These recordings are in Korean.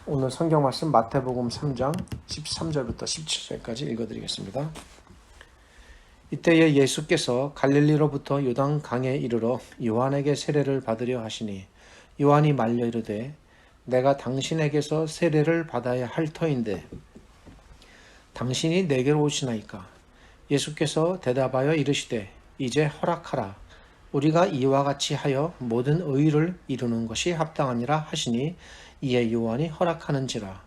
오늘 성경 말씀 마태복음 3장 13절부터 17절까지 읽어드리겠습니다. 이때에 예수께서 갈릴리로부터 요단 강에 이르러 요한에게 세례를 받으려 하시니 요한이 말려 이르되 내가 당신에게서 세례를 받아야 할 터인데 당신이 내게로 오시나이까. 예수께서 대답하여 이르시되 이제 허락하라. 우리가 이와 같이 하여 모든 의를 이루는 것이 합당하니라 하시니 이에 요한이 허락하는지라.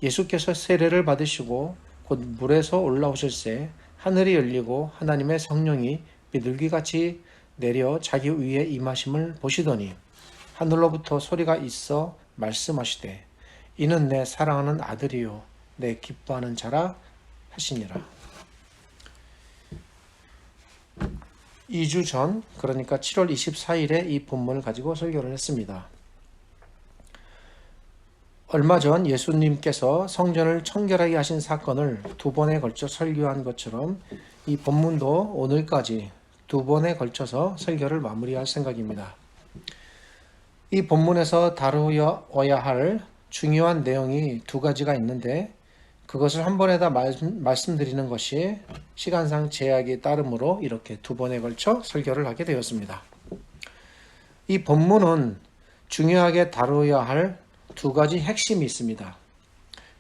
예수께서 세례를 받으시고 곧 물에서 올라오실새 하늘이 열리고 하나님의 성령이 비둘기같이 내려 자기 위에 임하심을 보시더니 하늘로부터 소리가 있어 말씀하시되 이는 내 사랑하는 아들이요 내 기뻐하는 자라 하시니라. 2주 전, 그러니까 7월 24일에 이 본문을 가지고 설교를 했습니다. 얼마 전 예수님께서 성전을 청결하게 하신 사건을 두 번에 걸쳐 설교한 것처럼 이 본문도 오늘까지 두 번에 걸쳐서 설교를 마무리할 생각입니다. 이 본문에서 다루어야 할 중요한 내용이 두 가지가 있는데 그것을 한 번에 다 말씀드리는 것이 시간상 제약이 따르므로 이렇게 두 번에 걸쳐 설교를 하게 되었습니다. 이 본문은 중요하게 다루어야 할 두 가지 핵심이 있습니다.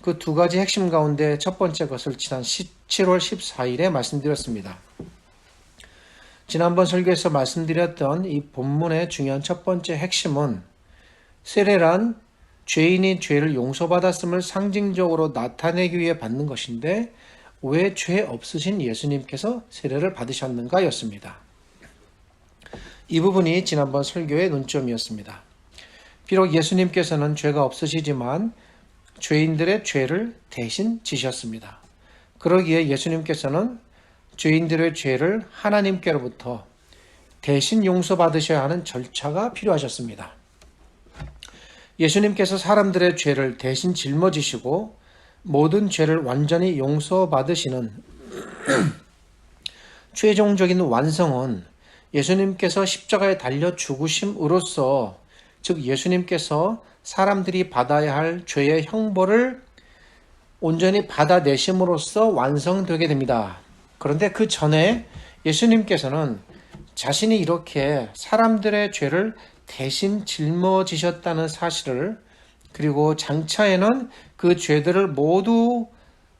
그 두 가지 핵심 가운데 첫 번째 것을 지난 7월 14일에 말씀드렸습니다. 지난번 설교에서 말씀드렸던 이 본문의 중요한 첫 번째 핵심은 세례란 죄인이 죄를 용서받았음을 상징적으로 나타내기 위해 받는 것인데 왜 죄 없으신 예수님께서 세례를 받으셨는가 였습니다. 이 부분이 지난번 설교의 논점이었습니다. 비록 예수님께서는 죄가 없으시지만 죄인들의 죄를 대신 지셨습니다. 그러기에 예수님께서는 죄인들의 죄를 하나님께로부터 대신 용서받으셔야 하는 절차가 필요하셨습니다. 예수님께서 사람들의 죄를 대신 짊어지시고 모든 죄를 완전히 용서받으시는 최종적인 완성은 예수님께서 십자가에 달려 죽으심으로써, 즉 예수님께서 사람들이 받아야 할 죄의 형벌을 온전히 받아내심으로써 완성되게 됩니다. 그런데 그 전에 예수님께서는 자신이 이렇게 사람들의 죄를 대신 짊어지셨다는 사실을, 그리고 장차에는 그 죄들을 모두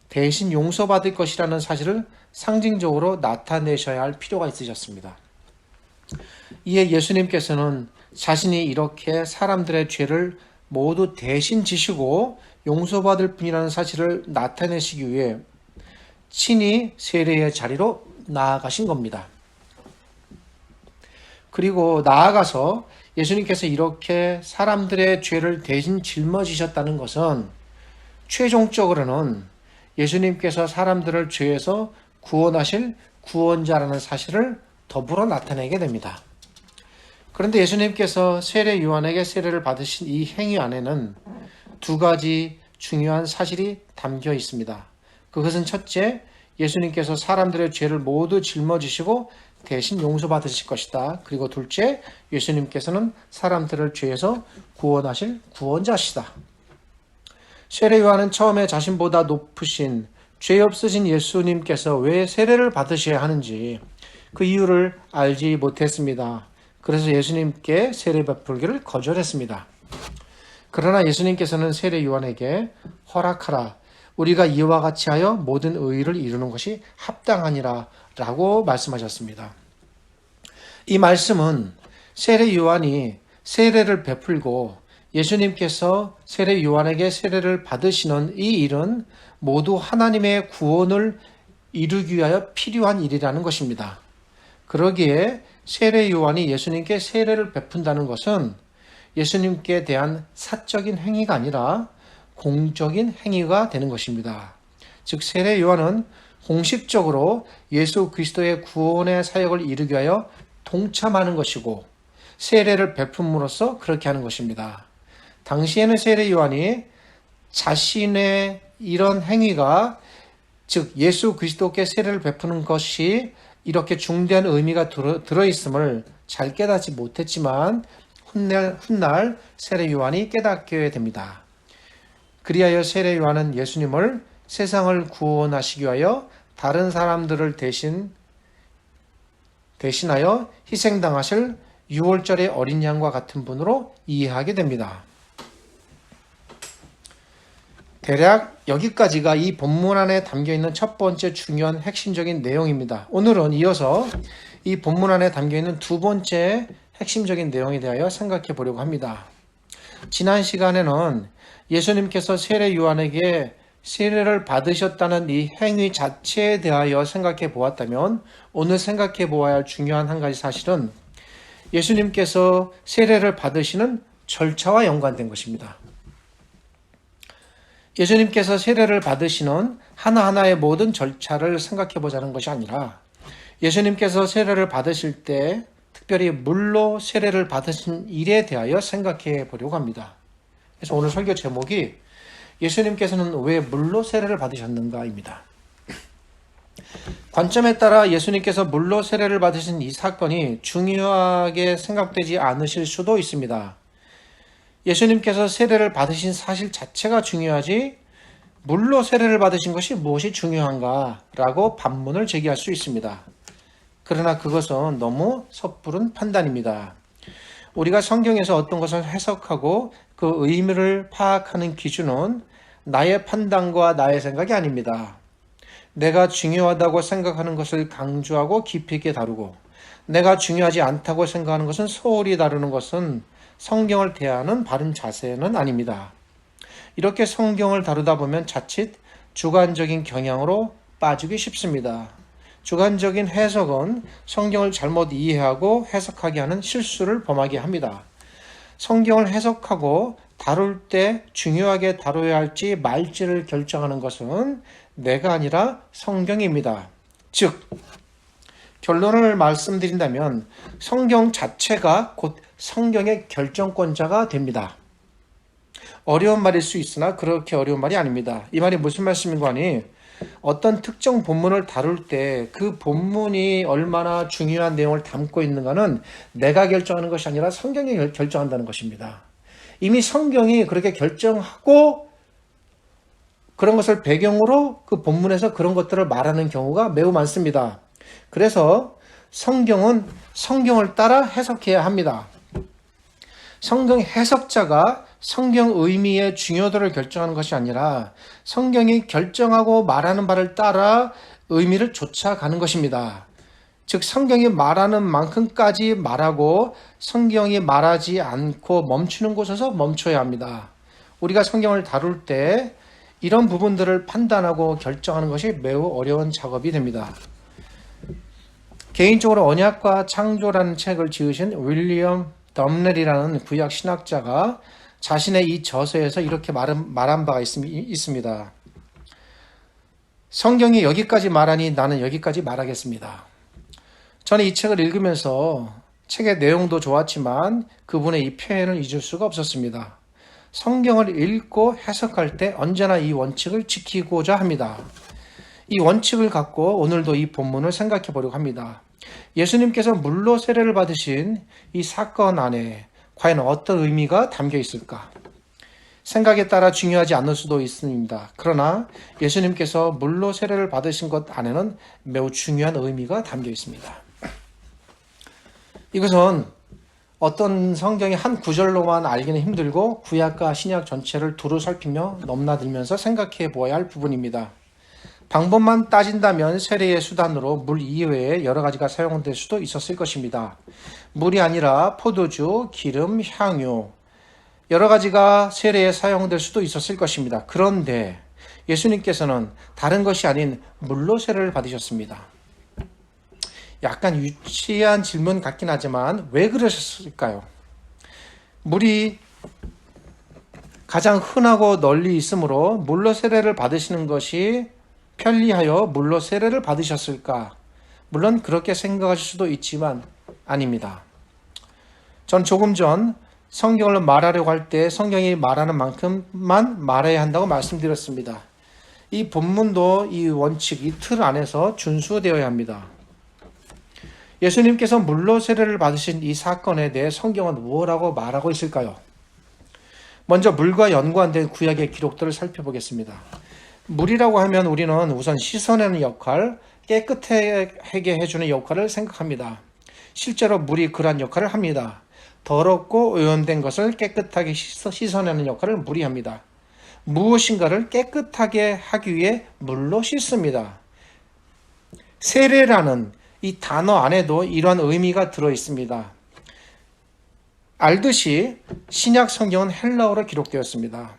대신 용서받을 것이라는 사실을 상징적으로 나타내셔야 할 필요가 있으셨습니다. 이에 예수님께서는 자신이 이렇게 사람들의 죄를 모두 대신 지시고 용서받을 분이라는 사실을 나타내시기 위해 친히 세례의 자리로 나아가신 겁니다. 그리고 나아가서 예수님께서 이렇게 사람들의 죄를 대신 짊어지셨다는 것은 최종적으로는 예수님께서 사람들을 죄에서 구원하실 구원자라는 사실을 더불어 나타내게 됩니다. 그런데 예수님께서 세례 요한에게 세례를 받으신 이 행위 안에는 두 가지 중요한 사실이 담겨 있습니다. 그것은 첫째, 예수님께서 사람들의 죄를 모두 짊어지시고 대신 용서받으실 것이다. 그리고 둘째, 예수님께서는 사람들을 죄에서 구원하실 구원자시다. 세례 요한은 처음에 자신보다 높으신 죄 없으신 예수님께서 왜 세례를 받으셔야 하는지 그 이유를 알지 못했습니다. 그래서 예수님께 세례 베풀기를 거절했습니다. 그러나 예수님께서는 세례 요한에게 허락하라. 우리가 이와 같이 하여 모든 의를 이루는 것이 합당하니라 라고 말씀하셨습니다. 이 말씀은 세례 요한이 세례를 베풀고 예수님께서 세례 요한에게 세례를 받으시는 이 일은 모두 하나님의 구원을 이루기 위하여 필요한 일이라는 것입니다. 그러기에 세례 요한이 예수님께 세례를 베푼다는 것은 예수님께 대한 사적인 행위가 아니라 공적인 행위가 되는 것입니다. 즉 세례 요한은 공식적으로 예수 그리스도의 구원의 사역을 이루기 위하여 동참하는 것이고 세례를 베품으로써 그렇게 하는 것입니다. 당시에는 세례 요한이 자신의 이런 행위가, 즉 예수 그리스도께 세례를 베푸는 것이 이렇게 중대한 의미가 들어있음을 잘 깨닫지 못했지만 훗날 세례 요한이 깨닫게 됩니다. 그리하여 세례 요한은 예수님을 세상을 구원하시기 위하여 다른 사람들을 대신하여 희생당하실 6월절의 어린 양과 같은 분으로 이해하게 됩니다. 대략 여기까지가 이 본문 안에 담겨있는 첫 번째 중요한 핵심적인 내용입니다. 오늘은 이어서 이 본문 안에 담겨있는 두 번째 핵심적인 내용에 대하여 생각해 보려고 합니다. 지난 시간에는 예수님께서 세례 요한에게 세례를 받으셨다는 이 행위 자체에 대하여 생각해 보았다면, 오늘 생각해 보아야 할 중요한 한 가지 사실은 예수님께서 세례를 받으시는 절차와 연관된 것입니다. 예수님께서 세례를 받으시는 하나하나의 모든 절차를 생각해 보자는 것이 아니라, 예수님께서 세례를 받으실 때 특별히 물로 세례를 받으신 일에 대하여 생각해 보려고 합니다. 그래서 오늘 설교 제목이 예수님께서는 왜 물로 세례를 받으셨는가입니다. 관점에 따라 예수님께서 물로 세례를 받으신 이 사건이 중요하게 생각되지 않으실 수도 있습니다. 예수님께서 세례를 받으신 사실 자체가 중요하지 물로 세례를 받으신 것이 무엇이 중요한가라고 반문을 제기할 수 있습니다. 그러나 그것은 너무 섣부른 판단입니다. 우리가 성경에서 어떤 것을 해석하고 그 의미를 파악하는 기준은 나의 판단과 나의 생각이 아닙니다. 내가 중요하다고 생각하는 것을 강조하고 깊이 있게 다루고, 내가 중요하지 않다고 생각하는 것은 소홀히 다루는 것은 성경을 대하는 바른 자세는 아닙니다. 이렇게 성경을 다루다 보면 자칫 주관적인 경향으로 빠지기 쉽습니다. 주관적인 해석은 성경을 잘못 이해하고 해석하게 하는 실수를 범하게 합니다. 성경을 해석하고 다룰 때 중요하게 다뤄야 할지 말지를 결정하는 것은 내가 아니라 성경입니다. 즉, 결론을 말씀드린다면 성경 자체가 곧 성경의 결정권자가 됩니다. 어려운 말일 수 있으나 그렇게 어려운 말이 아닙니다. 이 말이 무슨 말씀인가 하니, 어떤 특정 본문을 다룰 때 그 본문이 얼마나 중요한 내용을 담고 있는가는 내가 결정하는 것이 아니라 성경이 결정한다는 것입니다. 이미 성경이 그렇게 결정하고 그런 것을 배경으로 그 본문에서 그런 것들을 말하는 경우가 매우 많습니다. 그래서 성경은 성경을 따라 해석해야 합니다. 성경 해석자가 성경 의미의 중요도를 결정하는 것이 아니라 성경이 결정하고 말하는 바를 따라 의미를 쫓아가는 것입니다. 즉, 성경이 말하는 만큼까지 말하고 성경이 말하지 않고 멈추는 곳에서 멈춰야 합니다. 우리가 성경을 다룰 때 이런 부분들을 판단하고 결정하는 것이 매우 어려운 작업이 됩니다. 개인적으로 언약과 창조라는 책을 지으신 윌리엄 덤넬이라는 구약 신학자가 자신의 이 저서에서 이렇게 말한 바가 있습니다. 성경이 여기까지 말하니 나는 여기까지 말하겠습니다. 저는 이 책을 읽으면서 책의 내용도 좋았지만 그분의 이 표현을 잊을 수가 없었습니다. 성경을 읽고 해석할 때 언제나 이 원칙을 지키고자 합니다. 이 원칙을 갖고 오늘도 이 본문을 생각해 보려고 합니다. 예수님께서 물로 세례를 받으신 이 사건 안에 과연 어떤 의미가 담겨 있을까? 생각에 따라 중요하지 않을 수도 있습니다. 그러나 예수님께서 물로 세례를 받으신 것 안에는 매우 중요한 의미가 담겨 있습니다. 이것은 어떤 성경의 한 구절로만 알기는 힘들고 구약과 신약 전체를 두루 살피며 넘나들면서 생각해 보아야 할 부분입니다. 방법만 따진다면 세례의 수단으로 물 이외에 여러 가지가 사용될 수도 있었을 것입니다. 물이 아니라 포도주, 기름, 향유, 여러 가지가 세례에 사용될 수도 있었을 것입니다. 그런데 예수님께서는 다른 것이 아닌 물로 세례를 받으셨습니다. 약간 유치한 질문 같긴 하지만 왜 그러셨을까요? 물이 가장 흔하고 널리 있으므로 물로 세례를 받으시는 것이 편리하여 물로 세례를 받으셨을까? 물론 그렇게 생각하실 수도 있지만 아닙니다. 전 조금 전 성경을 말하려고 할 때 성경이 말하는 만큼만 말해야 한다고 말씀드렸습니다. 이 본문도 이 원칙, 이 틀 안에서 준수되어야 합니다. 예수님께서 물로 세례를 받으신 이 사건에 대해 성경은 무엇이라고 말하고 있을까요? 먼저 물과 연관된 구약의 기록들을 살펴보겠습니다. 물이라고 하면 우리는 우선 씻어내는 역할, 깨끗하게 해주는 역할을 생각합니다. 실제로 물이 그러한 역할을 합니다. 더럽고 오염된 것을 깨끗하게 씻어내는 역할을 물이 합니다. 무엇인가를 깨끗하게 하기 위해 물로 씻습니다. 세례라는 이 단어 안에도 이러한 의미가 들어 있습니다. 알듯이 신약 성경은 헬라어로 기록되었습니다.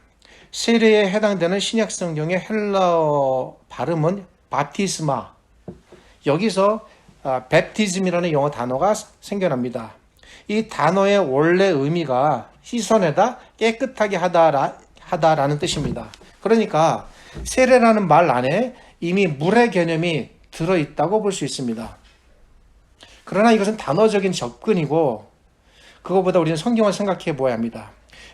세례에 해당되는 신약 성경의 헬라어 발음은 바티스마. 여기서 팹티즘이라는 영어 단어가 생겨납니다. 이 단어의 원래 의미가 씻어내다, 깨끗하게 하다라는 뜻입니다. 그러니까 세례라는 말 안에 이미 물의 개념이 들어있다고 볼 수 있습니다. 그러나 이것은 단어적인 접근이고 그것보다 우리는 성경을 생각해 보아야 합니다.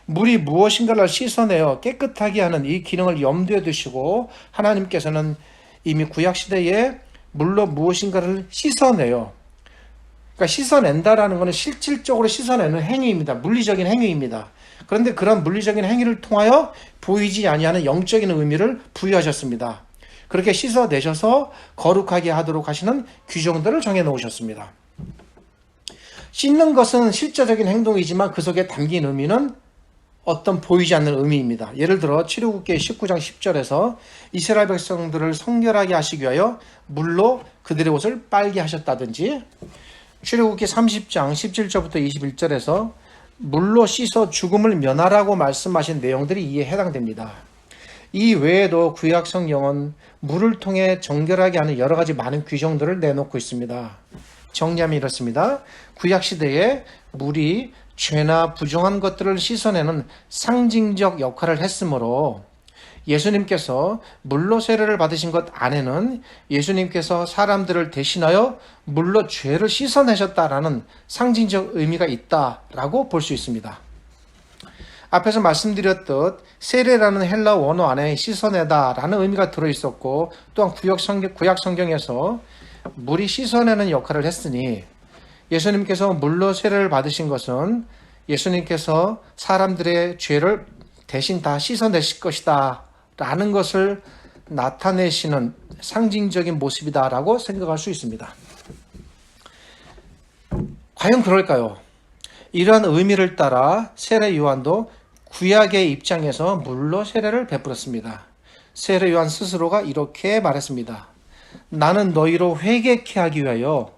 물이 무엇인가를 씻어내어 깨끗하게 하는 이 기능을 염두에 두시고 하나님께서는 이미 구약시대에 물로 무엇인가를 씻어내요. 그러니까 씻어낸다라는 것은 실질적으로 씻어내는 행위입니다. 물리적인 행위입니다. 그런데 그런 물리적인 행위를 통하여 보이지 아니하는 영적인 의미를 부여하셨습니다. 그렇게 씻어내셔서 거룩하게 하도록 하시는 규정들을 정해놓으셨습니다. 씻는 것은 실제적인 행동이지만 그 속에 담긴 의미는 어떤 보이지 않는 의미입니다. 예를 들어 출애굽기 19장 10절에서 이스라엘 백성들을 성결하게 하시기 위하여 물로 그들의 옷을 빨게 하셨다든지, 출애굽기 30장 17절부터 21절에서 물로 씻어 죽음을 면하라고 말씀하신 내용들이 이에 해당됩니다. 이 외에도 구약 성경은 물을 통해 정결하게 하는 여러 가지 많은 규정들을 내놓고 있습니다. 정리하면 이렇습니다. 구약 시대에 물이 죄나 부정한 것들을 씻어내는 상징적 역할을 했으므로 예수님께서 물로 세례를 받으신 것 안에는 예수님께서 사람들을 대신하여 물로 죄를 씻어내셨다라는 상징적 의미가 있다라고 볼 수 있습니다. 앞에서 말씀드렸듯 세례라는 헬라 원어 안에 씻어내다라는 의미가 들어있었고, 또한 구약 성경에서 물이 씻어내는 역할을 했으니 예수님께서 물로 세례를 받으신 것은 예수님께서 사람들의 죄를 대신 다 씻어내실 것이다 라는 것을 나타내시는 상징적인 모습이다라고 생각할 수 있습니다. 과연 그럴까요? 이러한 의미를 따라 세례 요한도 구약의 입장에서 물로 세례를 베풀었습니다. 세례 요한 스스로가 이렇게 말했습니다. 나는 너희로 회개케 하기 위하여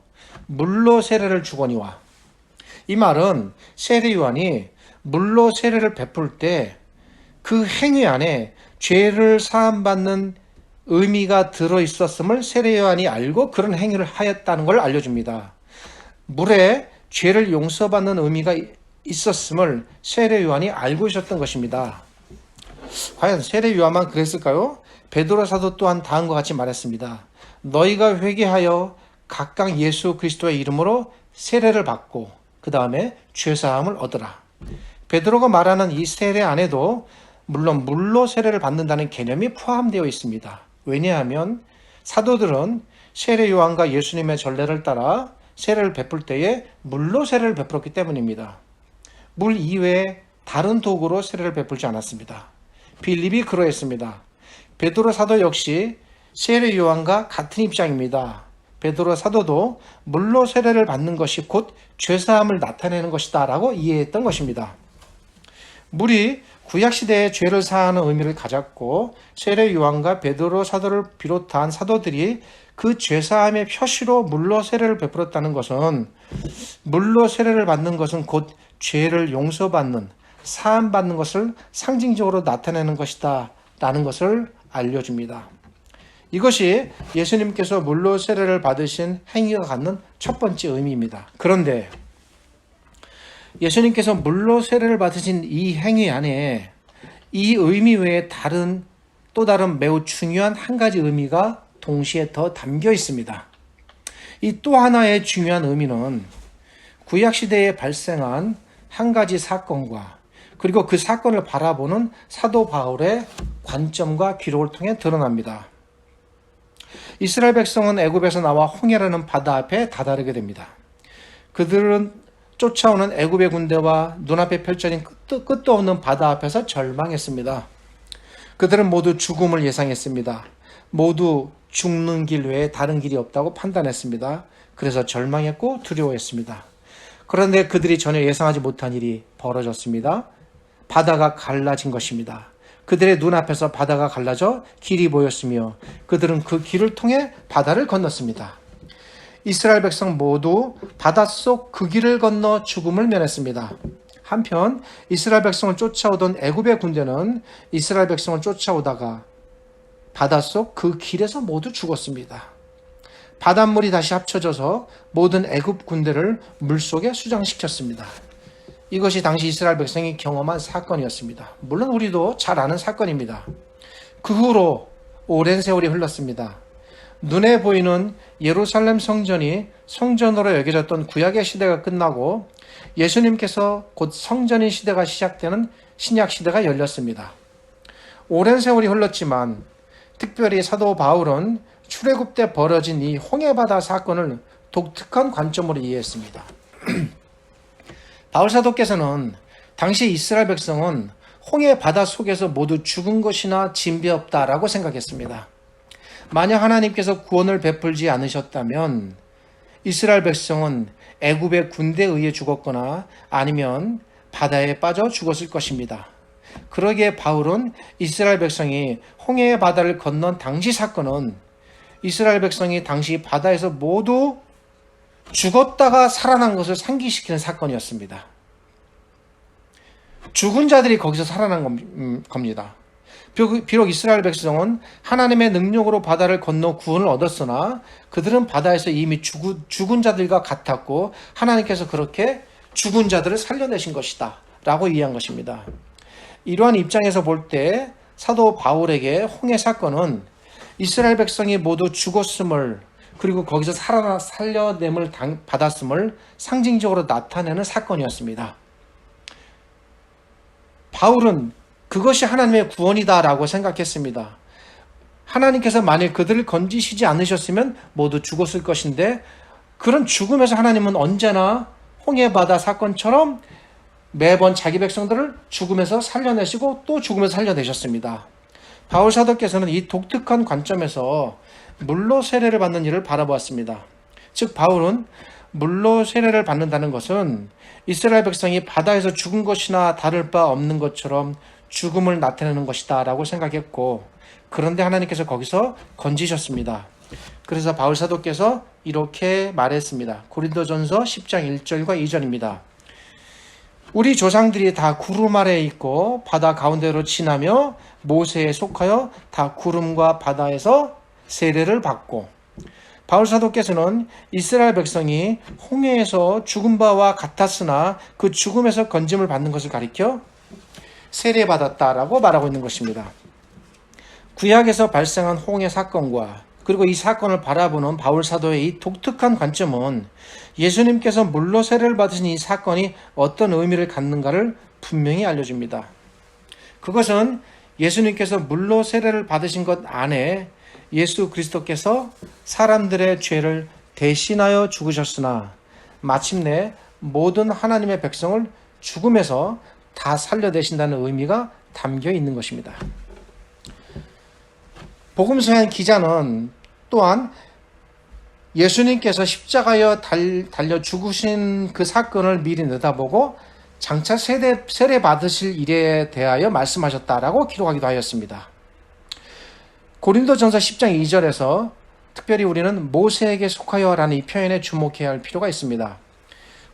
물로 세례를 주거니와. 이 말은 세례 요한이 물로 세례를 베풀 때 그 행위 안에 죄를 사함받는 의미가 들어있었음을 세례 요한이 알고 그런 행위를 하였다는 걸 알려줍니다. 물에 죄를 용서받는 의미가 있었음을 세례 요한이 알고 있었던 것입니다. 과연 세례 요한만 그랬을까요? 베드로 사도 또한 다음과 같이 말했습니다. 너희가 회개하여 각각 예수 그리스도의 이름으로 세례를 받고 그 다음에 죄사함을 얻으라. 베드로가 말하는 이 세례 안에도 물론 물로 세례를 받는다는 개념이 포함되어 있습니다. 왜냐하면 사도들은 세례 요한과 예수님의 전례를 따라 세례를 베풀 때에 물로 세례를 베풀었기 때문입니다. 물 이외에 다른 도구로 세례를 베풀지 않았습니다. 빌립이 그러했습니다. 베드로 사도 역시 세례 요한과 같은 입장입니다. 베드로 사도도 물로 세례를 받는 것이 곧 죄사함을 나타내는 것이다 라고 이해했던 것입니다. 물이 구약시대의 죄를 사하는 의미를 가졌고 세례 요한과 베드로 사도를 비롯한 사도들이 그 죄사함의 표시로 물로 세례를 베풀었다는 것은 물로 세례를 받는 것은 곧 죄를 용서받는, 사함받는 것을 상징적으로 나타내는 것이다 라는 것을 알려줍니다. 이것이 예수님께서 물로 세례를 받으신 행위가 갖는 첫 번째 의미입니다. 그런데 예수님께서 물로 세례를 받으신 이 행위 안에 이 의미 외에 또 다른 매우 중요한 한 가지 의미가 동시에 더 담겨 있습니다. 이 또 하나의 중요한 의미는 구약시대에 발생한 한 가지 사건과 그리고 그 사건을 바라보는 사도 바울의 관점과 기록을 통해 드러납니다. 이스라엘 백성은 애굽에서 나와 홍해라는 바다 앞에 다다르게 됩니다. 그들은 쫓아오는 애굽의 군대와 눈앞에 펼쳐진 끝도 없는 바다 앞에서 절망했습니다. 그들은 모두 죽음을 예상했습니다. 모두 죽는 길 외에 다른 길이 없다고 판단했습니다. 그래서 절망했고 두려워했습니다. 그런데 그들이 전혀 예상하지 못한 일이 벌어졌습니다. 바다가 갈라진 것입니다. 그들의 눈앞에서 바다가 갈라져 길이 보였으며 그들은 그 길을 통해 바다를 건넜습니다. 이스라엘 백성 모두 바닷속 그 길을 건너 죽음을 면했습니다. 한편 이스라엘 백성을 쫓아오던 애굽의 군대는 이스라엘 백성을 쫓아오다가 바닷속 그 길에서 모두 죽었습니다. 바닷물이 다시 합쳐져서 모든 애굽 군대를 물속에 수장시켰습니다. 이것이 당시 이스라엘 백성이 경험한 사건이었습니다. 물론 우리도 잘 아는 사건입니다. 그 후로 오랜 세월이 흘렀습니다. 눈에 보이는 예루살렘 성전이 성전으로 여겨졌던 구약의 시대가 끝나고 예수님께서 곧 성전인 시대가 시작되는 신약 시대가 열렸습니다. 오랜 세월이 흘렀지만 특별히 사도 바울은 출애굽 때 벌어진 이 홍해바다 사건을 독특한 관점으로 이해했습니다. 바울 사도께서는 당시 이스라엘 백성은 홍해바다 속에서 모두 죽은 것이나 진배 없다라고 생각했습니다. 만약 하나님께서 구원을 베풀지 않으셨다면 이스라엘 백성은 애굽의 군대에 의해 죽었거나 아니면 바다에 빠져 죽었을 것입니다. 그러기에 바울은 이스라엘 백성이 홍해의 바다를 건넌 당시 사건은 이스라엘 백성이 당시 바다에서 모두 죽었다가 살아난 것을 상기시키는 사건이었습니다. 죽은 자들이 거기서 살아난 겁니다. 비록 이스라엘 백성은 하나님의 능력으로 바다를 건너 구원을 얻었으나 그들은 바다에서 이미 죽은 자들과 같았고 하나님께서 그렇게 죽은 자들을 살려내신 것이다 라고 이해한 것입니다. 이러한 입장에서 볼 때 사도 바울에게 홍해 사건은 이스라엘 백성이 모두 죽었음을 그리고 거기서 살려냄을 받았음을 상징적으로 나타내는 사건이었습니다. 바울은 그것이 하나님의 구원이다라고 생각했습니다. 하나님께서 만일 그들을 건지시지 않으셨으면 모두 죽었을 것인데 그런 죽음에서 하나님은 언제나 홍해바다 사건처럼 매번 자기 백성들을 죽음에서 살려내시고 또 죽음에서 살려내셨습니다. 바울 사도께서는 이 독특한 관점에서 물로 세례를 받는 일을 바라보았습니다. 즉 바울은 물로 세례를 받는다는 것은 이스라엘 백성이 바다에서 죽은 것이나 다를 바 없는 것처럼 죽음을 나타내는 것이다 라고 생각했고 그런데 하나님께서 거기서 건지셨습니다. 그래서 바울 사도께서 이렇게 말했습니다. 고린도전서 10장 1절과 2절입니다. 우리 조상들이 다 구름 아래에 있고 바다 가운데로 지나며 모세에 속하여 다 구름과 바다에서 세례를 받고 바울 사도께서는 이스라엘 백성이 홍해에서 죽은 바와 같았으나 그 죽음에서 건짐을 받는 것을 가리켜 세례받았다라고 말하고 있는 것입니다. 구약에서 발생한 홍해 사건과 그리고 이 사건을 바라보는 바울 사도의 이 독특한 관점은 예수님께서 물로 세례를 받으신 이 사건이 어떤 의미를 갖는가를 분명히 알려줍니다. 그것은 예수님께서 물로 세례를 받으신 것 안에 예수 그리스도께서 사람들의 죄를 대신하여 죽으셨으나 마침내 모든 하나님의 백성을 죽음에서 다 살려내신다는 의미가 담겨 있는 것입니다. 복음서의 기자는 또한 예수님께서 십자가에 달려 죽으신 그 사건을 미리 내다보고 장차 세례 받으실 일에 대하여 말씀하셨다라고 기록하기도 하였습니다. 고린도전서 10장 2절에서 특별히 우리는 모세에게 속하여라는 이 표현에 주목해야 할 필요가 있습니다.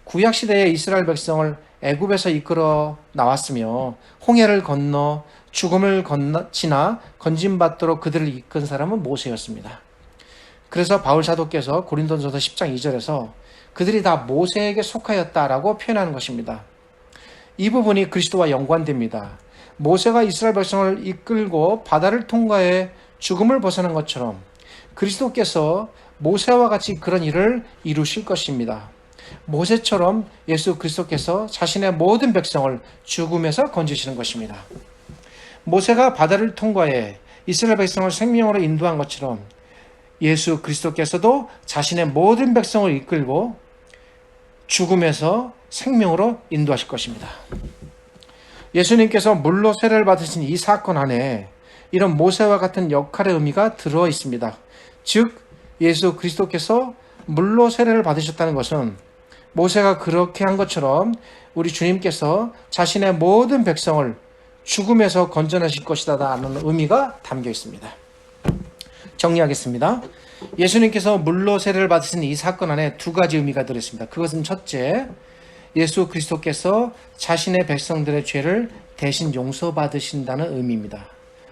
구약시대의 이스라엘 백성을 애굽에서 이끌어 나왔으며 홍해를 건너 죽음을 지나 건짐받도록 그들을 이끈 사람은 모세였습니다. 그래서 바울 사도께서 고린도전서 10장 2절에서 그들이 다 모세에게 속하였다라고 표현하는 것입니다. 이 부분이 그리스도와 연관됩니다. 모세가 이스라엘 백성을 이끌고 바다를 통과해 죽음을 벗어난 것처럼 그리스도께서 모세와 같이 그런 일을 이루실 것입니다. 모세처럼 예수 그리스도께서 자신의 모든 백성을 죽음에서 건지시는 것입니다. 모세가 바다를 통과해 이스라엘 백성을 생명으로 인도한 것처럼 예수 그리스도께서도 자신의 모든 백성을 이끌고 죽음에서 생명으로 인도하실 것입니다. 예수님께서 물로 세례를 받으신 이 사건 안에 이런 모세와 같은 역할의 의미가 들어 있습니다. 즉 예수 그리스도께서 물로 세례를 받으셨다는 것은 모세가 그렇게 한 것처럼 우리 주님께서 자신의 모든 백성을 죽음에서 건져내실 것이다 라는 의미가 담겨 있습니다. 정리하겠습니다. 예수님께서 물로 세례를 받으신 이 사건 안에 두 가지 의미가 들어있습니다. 그것은 첫째, 예수 그리스도께서 자신의 백성들의 죄를 대신 용서받으신다는 의미입니다.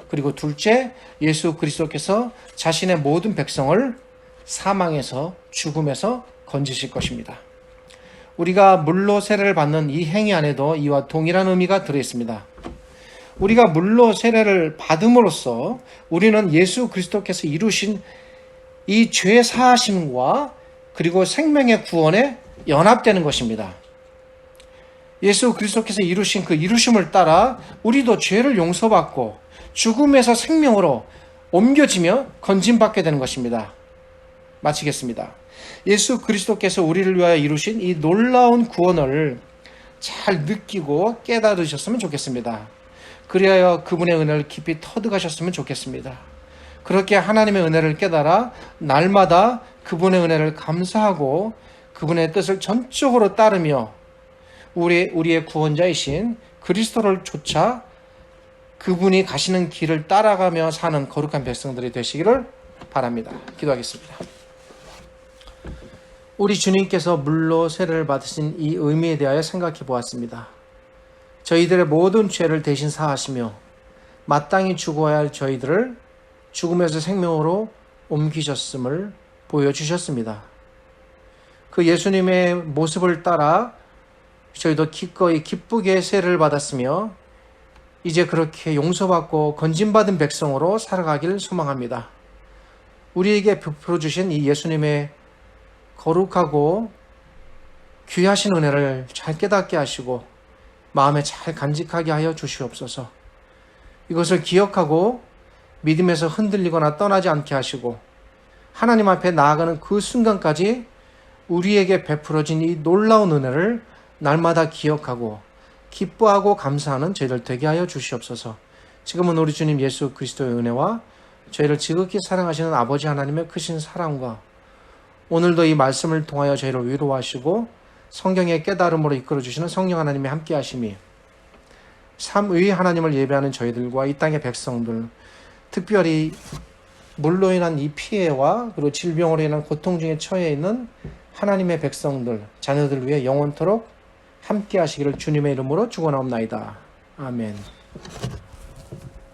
그리고 둘째, 예수 그리스도께서 자신의 모든 백성을 사망에서, 죽음에서 건지실 것입니다. 우리가 물로 세례를 받는 이 행위 안에도 이와 동일한 의미가 들어있습니다. 우리가 물로 세례를 받음으로써 우리는 예수 그리스도께서 이루신 이 죄 사하심과 그리고 생명의 구원에 연합되는 것입니다. 예수 그리스도께서 이루신 그 이루심을 따라 우리도 죄를 용서받고 죽음에서 생명으로 옮겨지며 건짐받게 되는 것입니다. 마치겠습니다. 예수 그리스도께서 우리를 위하여 이루신 이 놀라운 구원을 잘 느끼고 깨달으셨으면 좋겠습니다. 그리하여 그분의 은혜를 깊이 터득하셨으면 좋겠습니다. 그렇게 하나님의 은혜를 깨달아 날마다 그분의 은혜를 감사하고 그분의 뜻을 전적으로 따르며 우리의 구원자이신 그리스도를 쫓아 그분이 가시는 길을 따라가며 사는 거룩한 백성들이 되시기를 바랍니다. 기도하겠습니다. 우리 주님께서 물로 세례를 받으신 이 의미에 대하여 생각해 보았습니다. 저희들의 모든 죄를 대신 사하시며 마땅히 죽어야 할 저희들을 죽음에서 생명으로 옮기셨음을 보여주셨습니다. 그 예수님의 모습을 따라 저희도 기꺼이 기쁘게 세례를 받았으며 이제 그렇게 용서받고 건짐받은 백성으로 살아가길 소망합니다. 우리에게 베풀어 주신 이 예수님의 거룩하고 귀하신 은혜를 잘 깨닫게 하시고 마음에 잘 간직하게 하여 주시옵소서. 이것을 기억하고 믿음에서 흔들리거나 떠나지 않게 하시고 하나님 앞에 나아가는 그 순간까지 우리에게 베풀어진 이 놀라운 은혜를 날마다 기억하고 기뻐하고 감사하는 저희를 되게 하여 주시옵소서. 지금은 우리 주님 예수 그리스도의 은혜와 저희를 지극히 사랑하시는 아버지 하나님의 크신 사랑과 오늘도 이 말씀을 통하여 저희를 위로하시고 성경의 깨달음으로 이끌어주시는 성령 하나님의 함께 하심이 삼위 하나님을 예배하는 저희들과 이 땅의 백성들, 특별히 물로 인한 이 피해와 그리고 질병으로 인한 고통 중에 처해 있는 하나님의 백성들, 자녀들 위해 영원토록 함께 하시기를 주님의 이름으로 축원하옵나이다. 아멘.